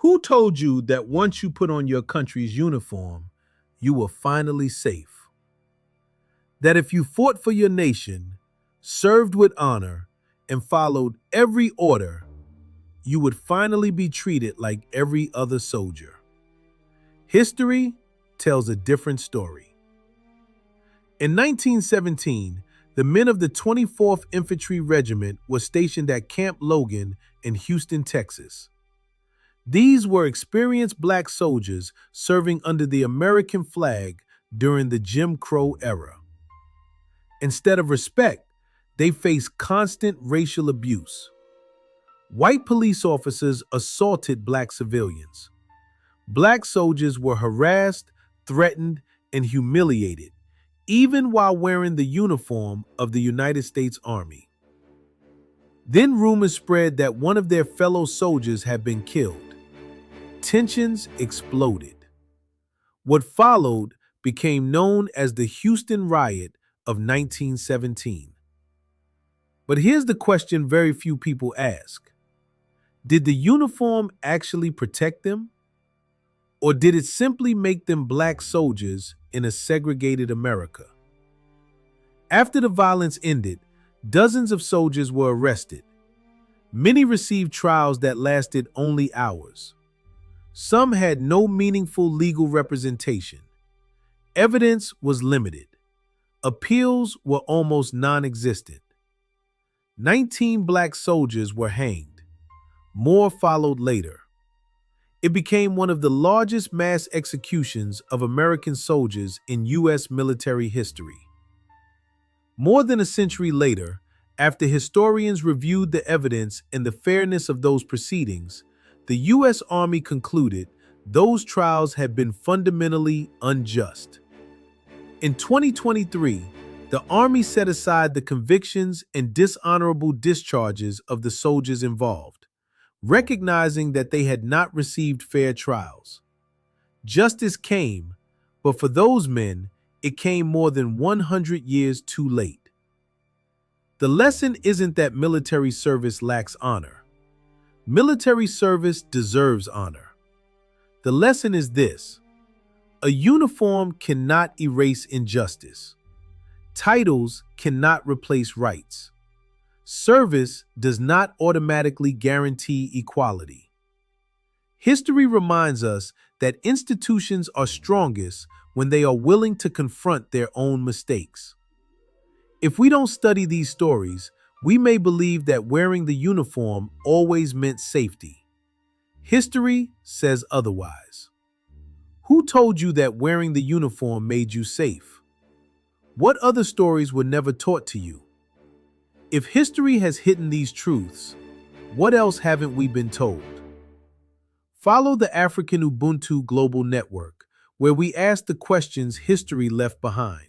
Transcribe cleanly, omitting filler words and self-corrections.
Who told you that once you put on your country's uniform, you were finally safe? That if you fought for your nation, served with honor, and followed every order, you would finally be treated like every other soldier? History tells a different story. In 1917, the men of the 24th Infantry Regiment were stationed at Camp Logan in Houston, Texas. These were experienced black soldiers serving under the American flag during the Jim Crow era. Instead of respect, they faced constant racial abuse. White police officers assaulted black civilians. Black soldiers were harassed, threatened, and humiliated, even while wearing the uniform of the United States Army. Then rumors spread that one of their fellow soldiers had been killed. Tensions exploded. What followed became known as the Houston Riot of 1917. But here's the question very few people ask. Did the uniform actually protect them? Or did it simply make them black soldiers in a segregated America? After the violence ended, dozens of soldiers were arrested. Many received trials that lasted only hours. Some had no meaningful legal representation. Evidence was limited. Appeals were almost non-existent. 19 black soldiers were hanged. More followed later. It became one of the largest mass executions of American soldiers in U.S. military history. More than a century later, after historians reviewed the evidence and the fairness of those proceedings, the U.S. Army concluded those trials had been fundamentally unjust. In 2023, the Army set aside the convictions and dishonorable discharges of the soldiers involved, recognizing that they had not received fair trials. Justice came, but for those men, it came more than 100 years too late. The lesson isn't that military service lacks honor. Military service deserves honor. The lesson is this: a uniform cannot erase injustice. Titles cannot replace rights. Service does not automatically guarantee equality. History reminds us that institutions are strongest when they are willing to confront their own mistakes. If we don't study these stories, we may believe that wearing the uniform always meant safety. History says otherwise. Who told you that wearing the uniform made you safe? What other stories were never taught to you? If history has hidden these truths, what else haven't we been told? Follow the African Ubuntu Global Network, where we ask the questions history left behind.